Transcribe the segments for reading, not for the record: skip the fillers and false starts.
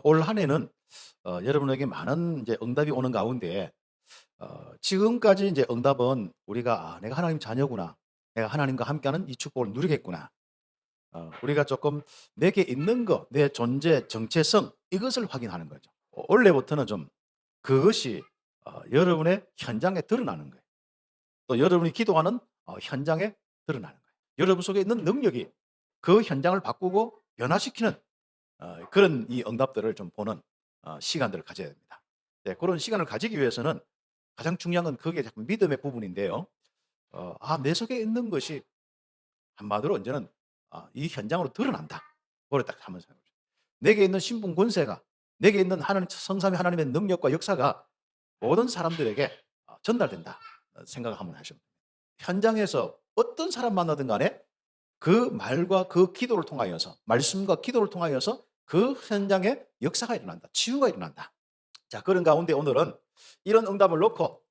올 한 해는 여러분에게 많은 이제 응답이 오는 가운데 지금까지 이제 응답은 우리가 '아 내가 하나님 자녀구나. 내가 하나님과 함께하는 이 축복을 누리겠구나.' 우리가 조금 내게 있는 것, 내 존재 정체성 이것을 확인하는 거죠. 올해부터는 좀 그것이 여러분의 현장에 드러나는 거예요. 또 여러분이 기도하는 현장에 드러나는 거예요. 여러분 속에 있는 능력이 그 현장을 바꾸고 변화시키는 그런 이 응답들을 좀 보는 시간들을 가져야 됩니다. 네, 그런 시간을 가지기 위해서는 가장 중요한 건 그게 자꾸 믿음의 부분인데요. 내 속에 있는 것이 한마디로 이제는 이 현장으로 드러난다. 그걸 딱 한번 생각해 보죠. 내게 있는 신분 권세가, 내게 있는 하나님 성삼위 하나님의 능력과 역사가 모든 사람들에게 전달된다. 생각을 한번 하시면 됩니다. 현장에서 어떤 사람 만나든 간에 그 말과 그 기도를 통하여서 말씀과 기도를 통하여서 그 현장에 역사가 일어난다. 치유가 일어난다. 자, 그런 가운데 오늘은 이런 응답을 놓고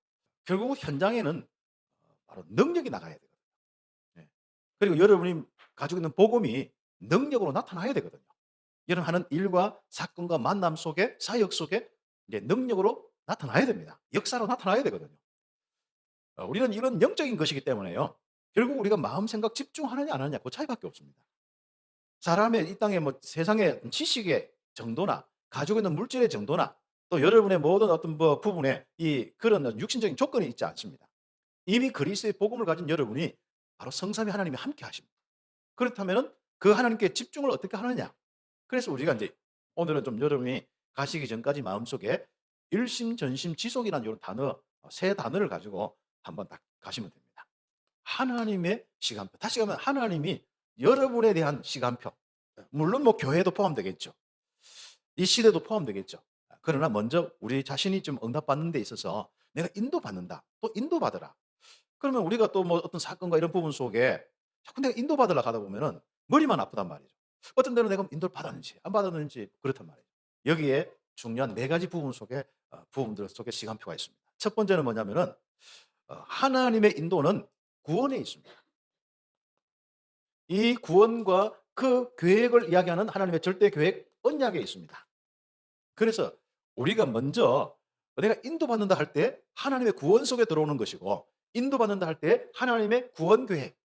결국 현장에는 바로 능력이 나가야 되거든요. 예. 그리고 여러분이 가지고 있는 복음이 능력으로 나타나야 되거든요. 이런 하는 일과 사건과 만남 속에 사역 속에 이제 능력으로 나타나야 됩니다. 역사로 나타나야 되거든요. 우리는 이런 영적인 것이기 때문에요. 결국 우리가 마음 생각 집중하느냐 안 하느냐 그 차이밖에 없습니다. 사람의 이 땅에 뭐 세상의 지식의 정도나 가지고 있는 물질의 정도나 또 여러분의 모든 어떤 뭐 부분에 이 그런 육신적인 조건이 있지 않습니다. 이미 그리스도의 복음을 가진 여러분이 바로 성삼위 하나님이 함께 하십니다. 그렇다면은 그 하나님께 집중을 어떻게 하느냐? 그래서 우리가 인제 오늘은 좀 여러분이 가시기 전까지 마음속에 일심전심지속이라는 요런 단어 세 단어를 가지고 한번 딱 가시면 됩니다. 하나님의 시간표. 다시 가면 하나님이 여러분에 대한 시간표. 물론 뭐 교회도 포함되겠죠. 이 시대도 포함되겠죠. 그러나 먼저 우리 자신이 좀 응답받는 데 있어서 '내가 인도받는다.' 또 인도받으라. 그러면 우리가 또 뭐 어떤 사건과 이런 부분 속에 자꾸 내가 인도받으려고 하다 보면은 머리만 아프단 말이죠. 어떤 데는 내가 인도를 받았는지 안 받았는지 그렇단 말이에요. 여기에 중요한 네 가지 부분 속에 부분들 속에 시간표가 있습니다. 첫 번째는 뭐냐면은 하나님의 인도는 구원에 있습니다. 이 구원과 그 계획을 이야기하는 하나님의 절대 계획 언약에 있습니다. 그래서 우리가 먼저 내가 인도받는다 할 때 하나님의 구원 속에 들어오는 것이고 인도받는다 할 때 하나님의 구원 계획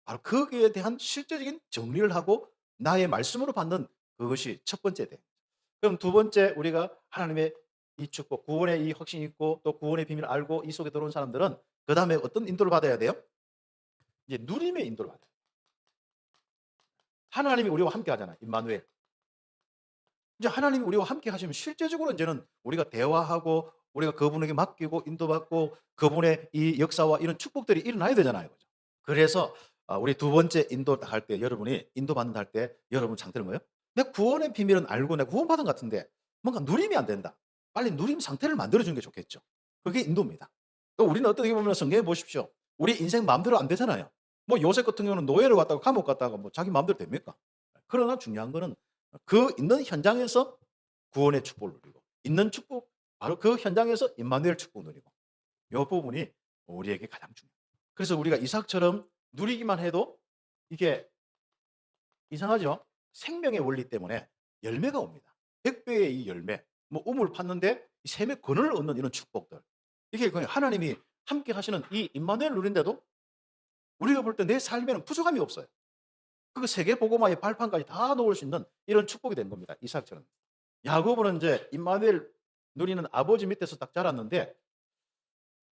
바로 거기에 대한 실제적인 정리를 하고 나의 말씀으로 받는 그것이 첫 번째 돼. 그럼 두 번째 우리가 하나님의 이 축복, 구원의 이 확신이 있고 또 구원의 비밀을 알고 이 속에 들어온 사람들은 그다음에 어떤 인도를 받아야 돼요? 이제 누림의 인도를 받아요. 하나님이 우리와 함께 하잖아요. 임마누엘. 이제 하나님이 우리와 함께 하시면 실제적으로 인제는 우리가 대화하고 우리가 그분에게 맡기고 인도받고 그분의 이 역사와 이런 축복들이 일어나야 되잖아요. 그죠? 그래서 우리 두 번째 인도할 때 여러분이 인도받는다 할 때 여러분 상태는 뭐예요? '내가 구원의 비밀은 알고 내가 구원받은 것 같은데 뭔가 누림이 안 된다.' 빨리 누림 상태를 만들어 주는 게 좋겠죠. 그게 인도입니다. 또 우리는 어떻게 보면 성경에 보십시오. 우리 인생 마음대로 안 되잖아요. 뭐 요셉 같은 경우는 노예를 갔다가 감옥 갔다가 뭐 자기 마음대로 됩니까? 그러나 중요한 거는 그 있는 현장에서 구원의 축복을 누리고 있는 축복 바로 그 현장에서 임마누엘 축복을 누리고 요 부분이 우리에게 가장 중요해요. 그래서 우리가 이삭처럼 누리기만 해도 이게 이상하죠? 생명의 원리 때문에 열매가 옵니다. 100배의 이 열매, 뭐 우물 팠는데 이 샘의 근원을 얻는 이런 축복들. 이게 그냥 하나님이 함께 하시는 이 임마누엘 누린데도 우리가 볼 때 내 삶에는 부족함이 없어요. 그 세계 복음화의 발판까지 다 놓을 수 있는 이런 축복이 된 겁니다. 이삭처럼. 야고보는 인제 임마누엘 누리는 아버지 밑에서 딱 자랐는데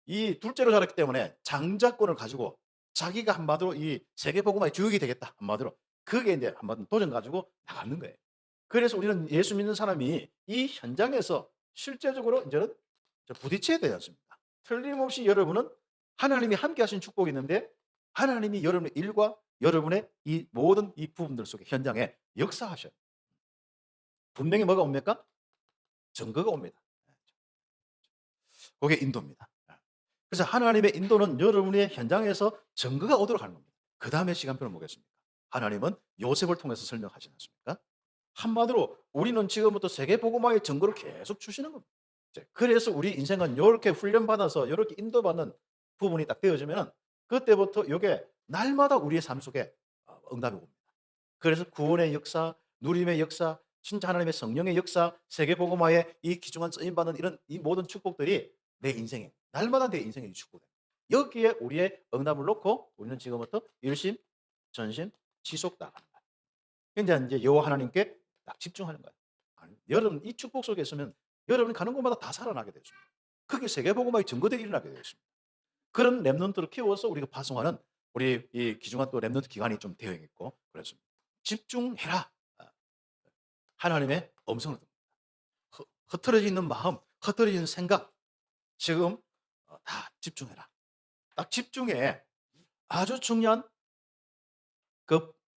이 둘째로 자랐기 때문에 장자권을 가지고 자기가 한마디로 이 세계 복음화의 주역이 되겠다. 한마디로. 그게 인제 한마디로 도전 가지고 나가는 거예요. 그래서 우리는 예수 믿는 사람이 이 현장에서 실제적으로 인제는 부딪혀야 되지 않습니까? 틀림없이 여러분은 하나님이 함께 하신 축복이 있는데 하나님이 여러분의 일과 여러분의 이 모든 이 부분들 속에 현장에 역사하셔요. 분명히 뭐가 옵니까? 증거가 옵니다. 그게 인도입니다. 그래서 하나님의 인도는 여러분의 현장에서 증거가 오도록 하는 겁니다. 그다음에 시간표를 보겠습니다. 하나님은 요셉을 통해서 설명하지 않습니까? 한마디로 우리는 지금부터 세계 복음화의 증거를 계속 주시는 겁니다. 이제 그래서 우리 인생은 요렇게 훈련받아서 요렇게 인도받는 부분이 딱 되어지면은 그때부터 요게 날마다 우리의 삶 속에 응답이 옵니다. 그래서 구원의 역사, 누림의 역사, 진짜 하나님의 성령의 역사, 세계복음화에 이 귀중한 쓰임받는 이런 이 모든 축복들이 내 인생에 날마다 내 인생의 축복이에요. 여기에 우리의 응답을 놓고 우리는 지금부터 일심, 전심, 지속 나가는 거예요. 근데 이제 여호와 하나님께 딱 집중하는 거예요. 여러분 이 축복 속에 있으면 여러분이 가는 곳마다 다 살아나게 되죠. 그게 세계복음화의 증거들이 일어나게 되어 있습니다. 그런 랩런트를 키워서 우리가 파송하는 우리 이 귀중한 또 랩런트 기관이 좀 되어 있고 그렇습니다. 집중해라. 하나님의 음성을 듣는 흐트러져 있는 마음, 흐트러져 있는 생각 지금 다 집중해라. 딱 집중해. 아주 중요한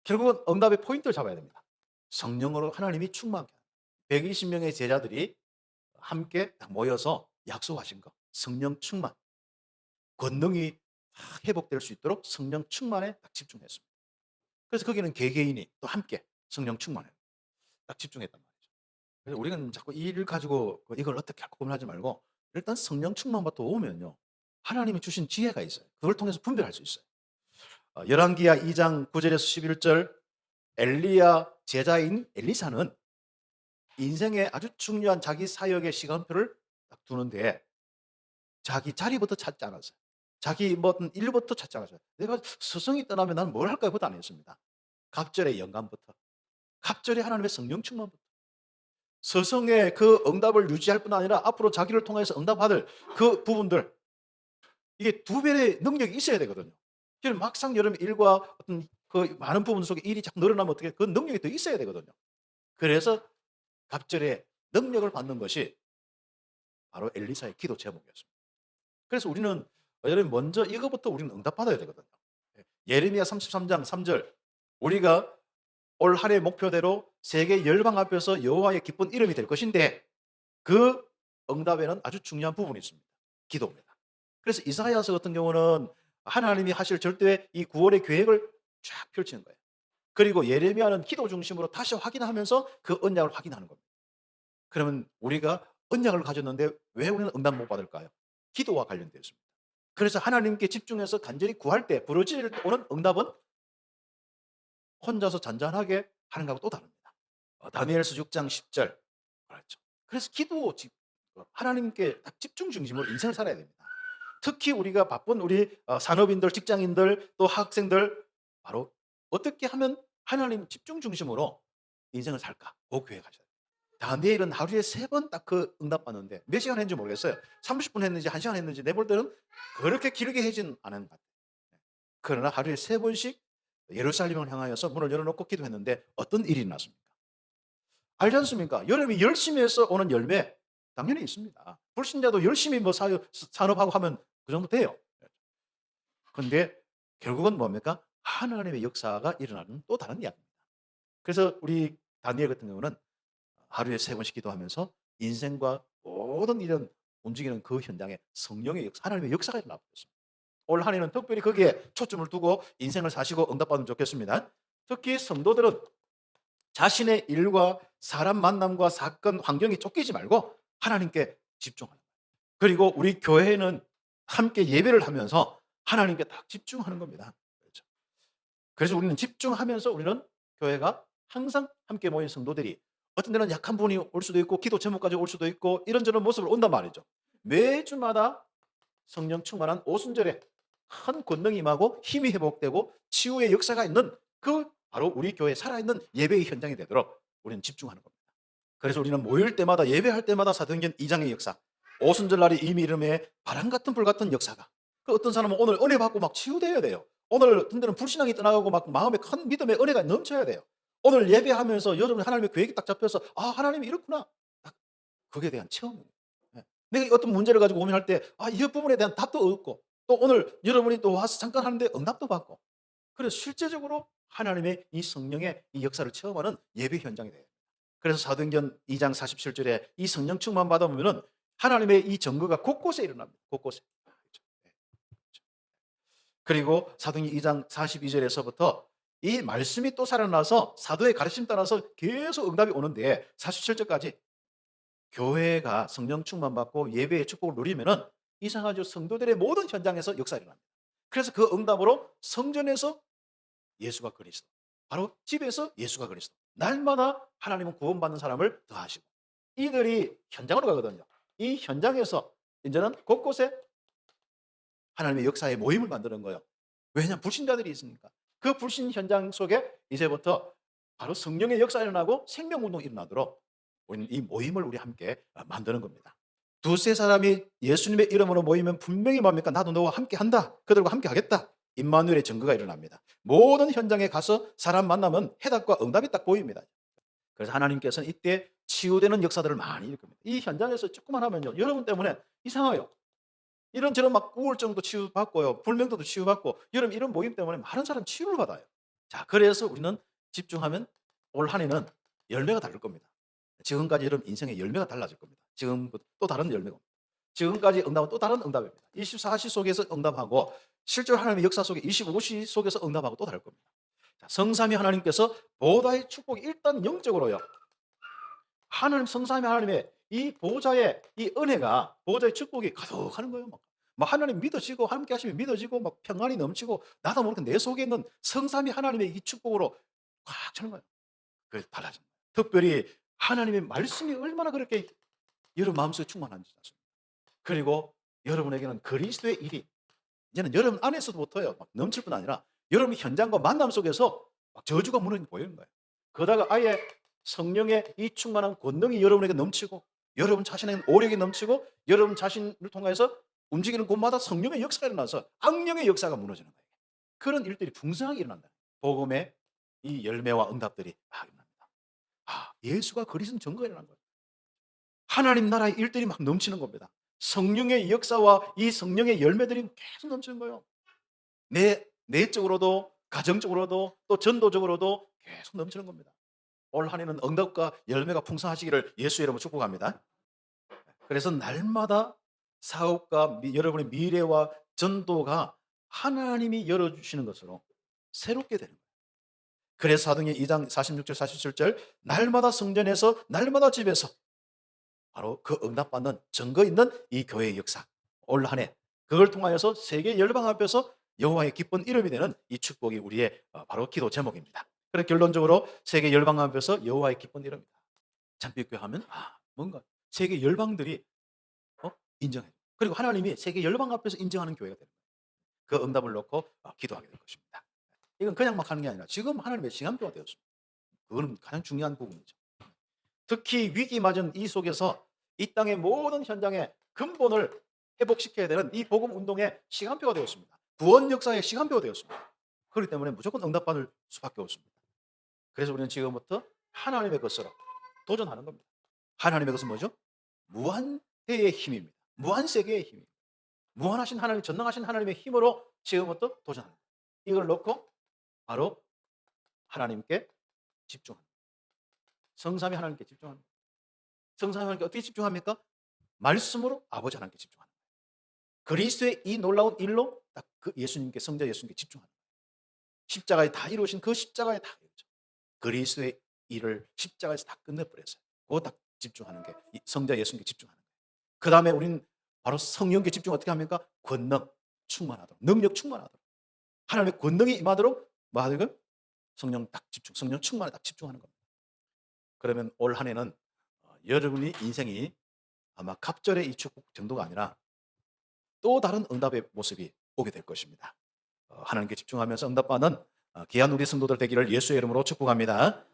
결국은 응답의 포인트를 잡아야 됩니다. 성령으로 하나님이 충만하게 120명의 제자들이 함께 딱 모여서 약속하신 것. 성령 충만. 권능이 다 회복될 수 있도록 성령 충만에 딱 집중했습니다. 그래서 거기는 개개인이 또 함께 성령 충만에 딱 집중했단 말이죠. 그래서 우리는 자꾸 이 일을 가지고 이걸 어떻게 할까 고민하지 말고 일단 성령 충만부터 오면요. 하나님이 주신 지혜가 있어요. 그걸 통해서 분별할 수 있어요. 열왕기하 2장 9절에서 11절 엘리야 제자인 엘리사는 인생의 아주 중요한 자기 사역의 시간표를 딱 두는데 자기 자리부터 찾지 않았어요. 자기 일부터 찾지 않았어요. 내가 스승이 떠나면 난 뭘 할까부터 안 했습니다. 갑절의 영감부터, 갑절의 하나님의 성령 충만부터, 스승의 그 응답을 유지할 뿐 아니라 앞으로 자기를 통해서 응답받을 그 부분들 이게 두 배의 능력이 있어야 되거든요. 막상 여러분 일과 어떤 그 많은 부분 속에 일이 자꾸 늘어나면 어떻게 그 능력이 더 있어야 되거든요. 그래서 갑절의 능력을 받는 것이 바로 엘리사의 기도 제목이었습니다. 그래서 우리는 여러분 먼저 이거부터 우리는 응답받아야 되거든요. 예레미야 33장 3절 우리가 올 한 해 목표대로 세계 열방 앞에서 여호와의 기쁜 이름이 될 것인데 그 응답에는 아주 중요한 부분이 있습니다. 기도입니다. 그래서 이사야서 같은 경우는 하나님이 하실 절대 이 구원의 계획을 쫙 펼치는 거예요. 그리고 예레미야는 기도 중심으로 다시 확인하면서 그 언약을 확인하는 겁니다. 그러면 우리가 언약을 가졌는데 왜 우리는 응답 못 받을까요? 기도와 관련되어 있습니다. 그래서 하나님께 집중해서 간절히 구할 때 부르짖을 때 오는 응답은 혼자서 잔잔하게 하는 것하고 또 다릅니다. 다니엘서 6장 10절 그렇죠. 그래서 하나님께 딱 집중 중심으로 인생을 살아야 됩니다. 특히 우리가 바쁜 우리 산업인들, 직장인들, 또 학생들 바로 어떻게 하면 하나님 집중 중심으로 인생을 살까? 그 계획하셔야 돼요. 다니엘은 하루에 3번 딱 그 응답 받는데 몇 시간 했는지 모르겠어요. 30분 했는지 1시간 했는지 내볼 때는 그렇게 길게 하진 않은 것 같아요. 그러나 하루에 3번씩 예루살렘을 향하여서 문을 열어놓고 기도했는데 어떤 일이 났습니까? 알지 않습니까? 여러분이 열심히 해서 오는 열매 당연히 있습니다. 불신자도 열심히 산업하고 하면 그 정도 돼요. 그런데 결국은 뭡니까? 하나님의 역사가 일어나는 또 다른 이야기입니다. 그래서 우리 다니엘 같은 경우는 하루에 3번씩 기도하면서 인생과 모든 이런 움직이는 그 현장에 성령의 역사, 하나님의 역사가 일어나고 있습니다. 올 한 해는 특별히 거기에 초점을 두고 인생을 사시고 응답받으면 좋겠습니다. 특히 성도들은 자신의 일과 사람 만남과 사건, 환경에 쫓기지 말고 하나님께 집중하는 거예요. 그리고 우리 교회는 함께 예배를 하면서 하나님께 딱 집중하는 겁니다. 그렇죠. 그래서 우리는 집중하면서 우리는 교회가 항상 함께 모인 성도들이 어떤 데는 약한 분이 올 수도 있고 기도 제목까지 올 수도 있고 이런저런 모습으로 온단 말이죠. 매주마다 성령 충만한 오순절에 큰 권능이 임하고 힘이 회복되고 치유의 역사가 있는 그 바로 우리 교회 살아있는 예배의 현장이 되도록 우리는 집중하는 겁니다. 그래서 우리는 모일 때마다 예배할 때마다 사도행전 2장의 역사 오순절 날이 이미 이름에 바람 같은 불 같은 역사가 그 어떤 사람은 오늘 은혜 받고 막 치유되어야 돼요. 오늘 어떤 데는 불신앙이 떠나가고 막 마음에 큰 믿음의 은혜가 넘쳐야 돼요. 오늘 예배하면서 여러분 하나님의 계획이 딱 잡혀서 아 하나님이 이렇구나. 딱 거기에 대한 체험입니다. 예. 내가 어떤 문제를 가지고 고민할 때 이 부분에 대한 답도 얻고 또 오늘 여러분이 또 와서 잠깐 하는데 응답도 받고 그래서 실제적으로 하나님의 이 성령의 이 역사를 체험하는 예배 현장이 돼요. 그래서 사도행전 2장 47절에 이 성령 충만 받아보면은 하나님의 이 증거가 곳곳에 일어납니다. 곳곳에. 그렇죠. 네. 그렇죠. 그리고 사도행전 2장 42절에서부터 이 말씀이 또 살아나서 사도의 가르침 따라서 계속 응답이 오는데 47절까지 교회가 성령 충만 받고 예배의 축복을 누리면은 이상하죠. 성도들의 모든 현장에서 역사가 일어납니다. 그래서 그 응답으로 성전에서 예수가 그리스도, 바로 집에서 예수가 그리스도, 날마다 하나님은 구원받는 사람을 더하시고 이들이 현장으로 가거든요. 이 현장에서 이제는 곳곳에 하나님의 역사의 모임을 만드는 거예요. 왜냐하면 불신자들이 있으니까. 그 불신 현장 속에 이제부터 바로 성령의 역사가 일어나고 생명운동이 일어나도록 우리는 이 모임을 우리 함께 만드는 겁니다. 두세 사람이 예수님의 이름으로 모이면 분명히 뭡니까? 나도 너와 함께 한다. 그들과 함께 하겠다. 임마누엘의 증거가 일어납니다. 모든 현장에 가서 사람 만나면 해답과 응답이 딱 보입니다. 그래서 하나님께서는 이때 치유되는 역사들을 많이 일으킵니다. 이 현장에서 조금만 하면요. 여러분 때문에 이상해요. 이런저런 막 우울증도 치유받고요. 불면도도 치유받고 여러분 이런 모임 때문에 많은 사람 치유를 받아요. 자, 그래서 우리는 집중하면 올 한 해는 열매가 다를 겁니다. 지금까지 여러분 인생의 열매가 달라질 겁니다. 지금 또 다른 열매가 옵니다. 지금까지 응답은 또 다른 응답입니다. 24시 속에서 응답하고 실제로 하나님의 역사 속에 25시 속에서 응답하고 또 다를 겁니다. 자, 성삼위 하나님께서 보호다의 축복이 일단 영적으로요. 하나님 성삼위 하나님의 이 보호자의 이 은혜가 보호자의 축복이 가득하는 거예요. 막 하나님 믿어지고 함께 하시면 믿어지고 막 평안이 넘치고 나도 모르게 내 속에 있는 성삼위 하나님의 이 축복으로 꽉 차는 거예요. 그래서 달라집니다. 특별히 하나님의 말씀이 얼마나 그렇게 여러분 마음속에 충만한지 아십니까? 그리고 여러분에게는 그리스도의 일이 이제는 여러분 안에서부터요 막 넘칠 뿐 아니라 여러분 현장과 만남 속에서 막 저주가 무너지는 보이는 거예요. 그러다가 아예 성령의 이 충만한 권능이 여러분에게 넘치고 여러분 자신의 오력이 넘치고 여러분 자신을 통해서 움직이는 곳마다 성령의 역사가 일어나서 악령의 역사가 무너지는 거예요. 그런 일들이 풍성하게 일어난다. 복음의 이 열매와 응답들이 막 일어납니다. 예수가 그리스도는 증거가 일어난 거예요. 하나님 나라의 일들이 막 넘치는 겁니다. 성령의 역사와 이 성령의 열매들이 계속 넘치는 거예요. 내 내적으로도 가정적으로도 또 전도적으로도 계속 넘치는 겁니다. 올 한 해는 응답과 열매가 풍성하시기를 예수 이름으로 축복합니다. 그래서 날마다 사업과 여러분의 미래와 전도가 하나님이 열어주시는 것으로 새롭게 되는 거예요. 그래서 사도행전 2장 46절 47절 날마다 성전에서 날마다 집에서 바로 그 응답받는 증거 있는 이 교회의 역사 올 한 해 그걸 통하여서 세계 열방 앞에서 여호와의 기쁜 이름이 되는 이 축복이 우리의 바로 기도 제목입니다. 그래서 결론적으로 세계 열방 앞에서 여호와의 기쁜 이름이다. 참빛교회 하면 뭔가 세계 열방들이 인정해. 그리고 하나님이 세계 열방 앞에서 인정하는 교회가 되는 거예요. 그 응답을 놓고 기도하게 될 것입니다. 이건 그냥 막 하는 게 아니라 지금 하나님의 시간표가 되었습니다. 그거는 가장 중요한 부분이죠. 특히 위기 맞은 이 속에서 이 땅의 모든 현장의 근본을 회복시켜야 되는 이 복음 운동의 시간표가 되었습니다. 구원 역사의 시간표가 되었습니다. 그렇기 때문에 무조건 응답받을 수밖에 없습니다. 그래서 우리는 지금부터 하나님의 것으로 도전하는 겁니다. 하나님의 것은 뭐죠? 무한대의 힘입니다. 무한세계의 힘입니다. 무한하신 하나님, 전능하신 하나님의 힘으로 지금부터 도전하는 거예요. 이걸 놓고 바로 하나님께 집중합니다. 성삼위 하나님께 집중합니다. 성삼위 하나님께 어떻게 집중합니까? 말씀으로 아버지 하나님께 집중하는 거예요. 그리스도의 이 놀라운 일로 딱 그 예수님께 성자 예수님께 집중하는 거예요. 십자가에 다 이루신 그 십자가에 다 이루죠. 그리스도의 일을 십자가에서 다 끝내버렸어요. 그거 딱 집중하는 게 성자 예수님께 집중하는 거예요. 그 다음에 우리는 바로 성령께 집중 어떻게 합니까? 권능 충만하도록 능력 충만하도록 하나님의 권능이 임하도록 뭐 하는 성령 딱 집중 성령 충만에 딱 집중하는 겁니다. 그러면 올 한 해는 여러분이 인생이 아마 갑절의 이 축복 정도가 아니라 또 다른 응답의 모습이 오게 될 것입니다. 하나님께 집중하면서 응답받는 귀한 우리 성도들 되기를 예수의 이름으로 축복합니다.